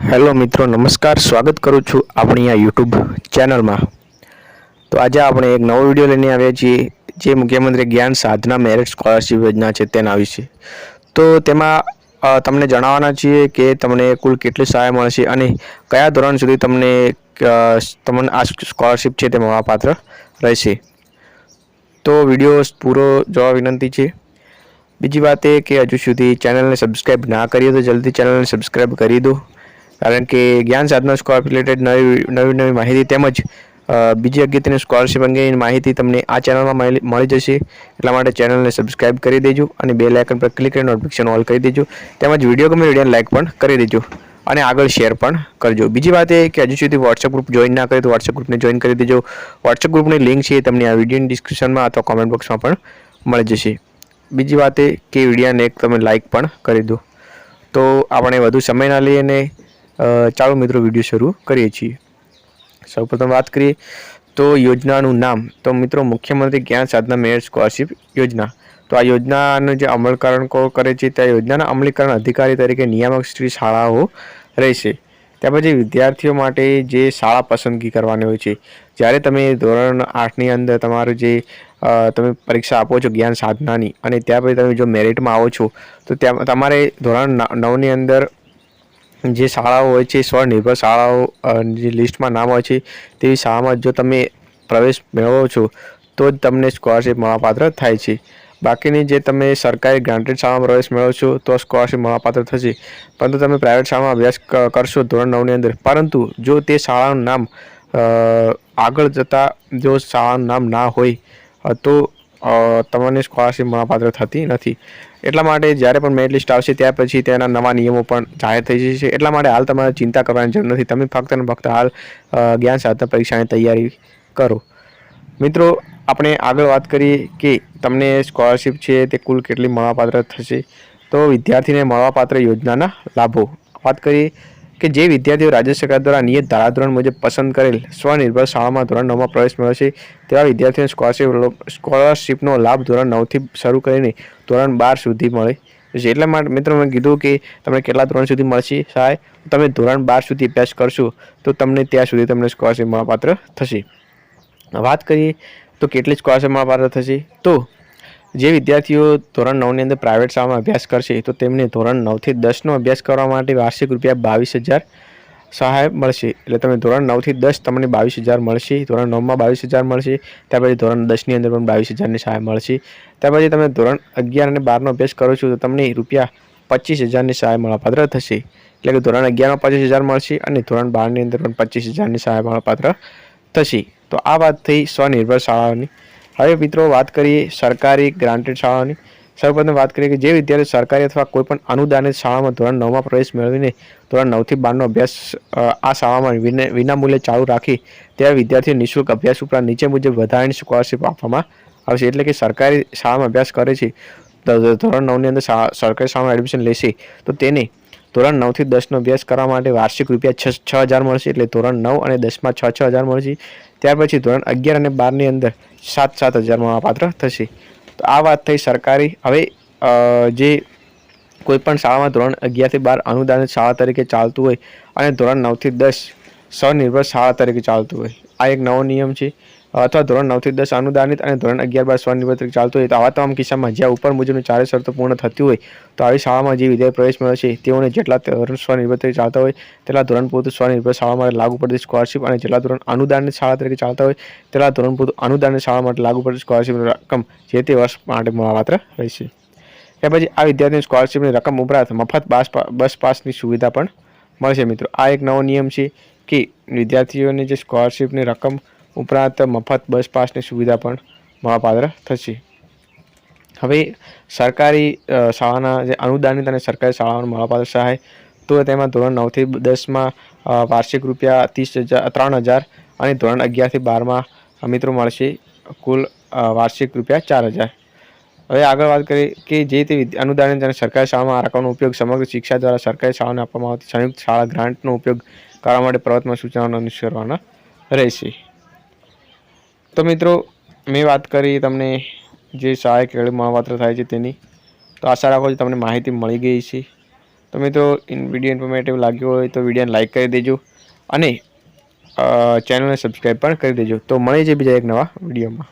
Hello मित्रों, नमस्कार। स्वागत करूँ છું આપણી આ યુટ્યુબ ચેનલમાં। તો આજે આપણે એક નવો વિડીયો લઈને આવ્યા છીએ જે મુખ્યમંત્રી જ્ઞાન સાધના મેરિટ સ્કોલરશિપ યોજના છે તેના વિશે। તો તેમાં તમને જણાવવાના છીએ કે તમને કુલ કેટલી સહાય મળશે અને કયા ધોરણ સુધી તમને આ સ્કોલરશિપ છે તે મળવાપાત્ર રહેશે। તો વિડીયો પૂરો જોવા વિનંતી છે। બીજી વાત એ કે હજુ સુધી ચેનલને સબસ્ક્રાઇબ ના કરી હોય તો જલ્દી ચેનલને સબસ્ક્રાઇબ કરી દો, કારણ કે જ્ઞાન સાધના સ્કોલરશિપ રિલેટેડ નવી માહિતી તેમજ બીજી અગત્યની સ્કોલરશિપ અંગેની માહિતી તમને આ ચેનલમાં મળી જશે। એટલા માટે ચેનલને સબસ્ક્રાઇબ કરી દેજો અને બેલ આઇકન પર ક્લિક કરીને નોટિફિકેશન ઓલ કરી દેજો। તેમજ વિડીયો ગમે વિડીયોને લાઇક પણ કરી દેજો અને આગળ શેર પણ કરજો। બીજી વાત એ કે હજુ સુધી વોટ્સએપ ગ્રુપ જોઈન ના કરે તો વોટ્સએપ ગ્રુપને જોઈન કરી દેજો। વોટ્સએપ ગ્રુપની લિંક છે તમને આ વિડીયોની ડિસ્ક્રિપ્શનમાં અથવા કોમેન્ટ બોક્સમાં પણ મળી જશે। બીજી વાત એ કે વિડીયોને એક તમે લાઇક પણ કરી દો। તો આપણે વધુ સમય ના લઈએ અને ચાલો મિત્રો વિડીયો શરૂ કરીએ છીએ। સૌપ્રથમ વાત કરીએ તો યોજનાનું નામ, તો મિત્રો મુખ્યમંત્રી જ્ઞાન સાધના મેરિટ સ્કોલરશિપ યોજના। તો આ યોજનાનું જે અમલીકરણ કરે છે તે યોજનાના અમલીકરણ અધિકારી તરીકે નિયામક શ્રી શાળાઓ રહેશે। ત્યાર પછી વિદ્યાર્થીઓ માટે જે શાળા પસંદગી કરવાની હોય છે, જ્યારે તમે ધોરણ 8ની અંદર તમારું જે તમે પરીક્ષા આપો છો જ્ઞાન સાધનાની અને ત્યાર પછી તમે જો મેરિટમાં આવો છો તો ત્યાં તમારે ધોરણ 9ની અંદર જે શાળાઓ હોય છે સ્વનિર્ભર શાળાઓ જે લિસ્ટમાં નામ હોય છે તેવી શાળામાં જો તમે પ્રવેશ મેળવો છો તો જ તમને સ્કોલરશિપ મળવાપાત્ર થાય છે। બાકીની જે તમે સરકારી ગ્રાન્ટેડ શાળામાં પ્રવેશ મેળવો છો તો સ્કોલરશિપ મળવાપાત્ર થશે, પરંતુ તમે પ્રાઇવેટ શાળામાં અભ્યાસ કરશો ધોરણ 9ની અંદર, પરંતુ જો તે શાળાનું નામ આગળ જતાં જો શાળાનું નામ ના હોય તો તમને સ્કોલરશિપ મળવાપાત્ર થતી નથી। એટલા માટે જ્યારે પણ મેરિટ લિસ્ટ આવશે ત્યાર પછી તેના નવા નિયમો પણ જાહેર થઈ જશે। એટલા માટે હાલ તમારે ચિંતા કરવાની જરૂર નથી, તમે ફક્ત ને ફક્ત હાલ જ્ઞાન સાધના પરીક્ષાની તૈયારી કરો। મિત્રો આપણે આગળ વાત કરીએ કે તમને સ્કોલરશિપ છે તે કુલ કેટલી મળવાપાત્ર થશે। તો વિદ્યાર્થીને મળવાપાત્ર યોજનાના લાભો વાત કરીએ કે જે વિદ્યાર્થીઓ રાજ્ય સરકાર દ્વારા નિયત ધારાધોરણ મુજબ પસંદ કરેલ સ્વનિર્ભર શાળામાં ધોરણ 9માં પ્રવેશ મેળવશે તેવા વિદ્યાર્થીઓને સ્કોલરશિપનો લાભ ધોરણ 9થી શરૂ કરીને ધોરણ 12 સુધી મળે છે। એટલા માટે મિત્રો મેં કીધું કે તમને કેટલા ધોરણ સુધી મળશે સહાય, તમે ધોરણ 12 સુધી અભ્યાસ કરશો તો તમને ત્યાં સુધી તમને સ્કોલરશિપ મળવાપાત્ર થશે। વાત કરીએ તો કેટલી સ્કોલરશિપ મળવાપાત્ર થશે, તો જે વિદ્યાર્થીઓ ધોરણ 9ની અંદર પ્રાઇવેટ શાળામાં અભ્યાસ કરશે તો તેમને ધોરણ 9થી 10નો અભ્યાસ કરવા માટે વાર્ષિક રૂપિયા 22,000 સહાય મળશે। એટલે તમે ધોરણ 9થી 10 તમને 22,000 મળશે, ધોરણ 9માં 22,000 મળશે, ત્યાર પછી ધોરણ 10ની અંદર પણ 22,000ની સહાય મળશે। ત્યાર પછી તમે ધોરણ 11 અને 12નો અભ્યાસ કરો છો તો તમને રૂપિયા 25,000ની સહાય મળવાપાત્ર થશે। એટલે કે ધોરણ 11માં 25,000 મળશે અને ધોરણ 12ની અંદર પણ 25,000ની સહાય મળવાપાત્ર થશે। તો આ વાત થઈ સ્વનિર્ભર શાળાઓની। હવે મિત્રો વાત કરીએ સરકારી ગ્રાન્ટેડ શાળાઓની। સૌપ્રથમ વાત કરીએ કે જે વિદ્યાર્થીઓ સરકારી અથવા કોઈપણ અનુદાનિત શાળામાં ધોરણ 9માં પ્રવેશ મેળવીને ધોરણ 9થી 12નો અભ્યાસ આ શાળામાં વિનામૂલ્યે ચાલુ રાખી તેવા વિદ્યાર્થીઓ નિઃશુલ્ક અભ્યાસ ઉપરાંત નીચે મુજબ વધારાની સ્કોલરશિપ આપવામાં આવશે। એટલે કે સરકારી શાળામાં અભ્યાસ કરે છે ધોરણ 9ની અંદર સરકારી શાળામાં એડમિશન લેશે તો તેને ધોરણ 9થી 10નો અભ્યાસ કરવા માટે વાર્ષિક રૂપિયા 6,000 મળશે। એટલે ધોરણ 9 અને 10માં 6,000 મળશે। ત્યાર પછી ધોરણ 11 અને 12ની અંદર 7,000 મળવાપાત્ર થશે। તો આ વાત થઈ સરકારી। હવે જે કોઈપણ શાળામાં ધોરણ 11થી 12 અનુદાનિત શાળા તરીકે ચાલતું હોય અને ધોરણ 9થી 10 સ્વનિર્ભર શાળા તરીકે ચાલતું હોય, આ એક નવો નિયમ છે। અથવા ધોરણ 9થી 10 અનુદાનિત અને ધોરણ 11-12 સ્વનિર્ભર તરીકે ચાલતું હોય તો આવા તમામ કિસ્સામાં જ્યાં ઉપર મુજબની ચારે શરતો પૂર્ણ થતી હોય તો આવી શાળામાં જે વિદ્યાર્થી પ્રવેશ મેળવશે તેઓને જેટલા ધોરણ સ્વનિર્ભર તરીકે ચાલતા હોય તેટલા ધોરણ પૂરતું સ્વનિર્ભર શાળા માટે લાગુ પડતી સ્કોલરશિપ અને જેટલા ધોરણ અનુદાનિત શાળા તરીકે ચાલતા હોય તેટલા ધોરણ પૂરતું અનુદાનિત શાળા માટે લાગુ પડતી સ્કોલરશિપની રકમ જે તે વર્ષ માટે મળવાપાત્ર રહેશે। ત્યાર પછી આ વિદ્યાર્થીની સ્કોલરશિપની રકમ ઉપરાંત મફત બસ પાસની સુવિધા પણ મળશે। મિત્રો આ એક નવો નિયમ છે કે વિદ્યાર્થીઓને જે સ્કોલરશિપની રકમ ઉપરાંત મફત બસ પાસની સુવિધા પણ મળવાપાત્ર થશે। હવે સરકારી શાળાના જે અનુદાનિત અને સરકારી શાળાઓને મળવાપાત્ર સહાય, તો તેમાં ધોરણ 9થી 10માં વાર્ષિક રૂપિયા 3,000 અને ધોરણ 11થી 12માં મિત્રો મળશે કુલ વાર્ષિક રૂપિયા 4,000। હવે આગળ વાત કરીએ કે જે તે અનુદાનિત અને સરકારી શાળામાં આ રકમનો ઉપયોગ સમગ્ર શિક્ષા દ્વારા સરકારી શાળાને આપવામાં આવતી સંયુક્ત શાળા ગ્રાન્ટનો ઉપયોગ કરવા માટે પ્રવર્તમાન સૂચનાઓને અનુસરવાના રહેશે। તો મિત્રો મેં વાત કરી તમને જે સહાય કેળવી મળવાપાત્ર થાય છે તેની, તો આશા રાખો છો તમને માહિતી મળી ગઈ છે। તો મિત્રો વિડીયો ઇન્ફોર્મેટિવ લાગ્યો હોય તો વિડીયોને લાઇક કરી દેજો અને ચેનલને સબસ્ક્રાઈબ પણ કરી દેજો. તો મળીએ છીએ બીજા એક નવા વિડીયોમાં.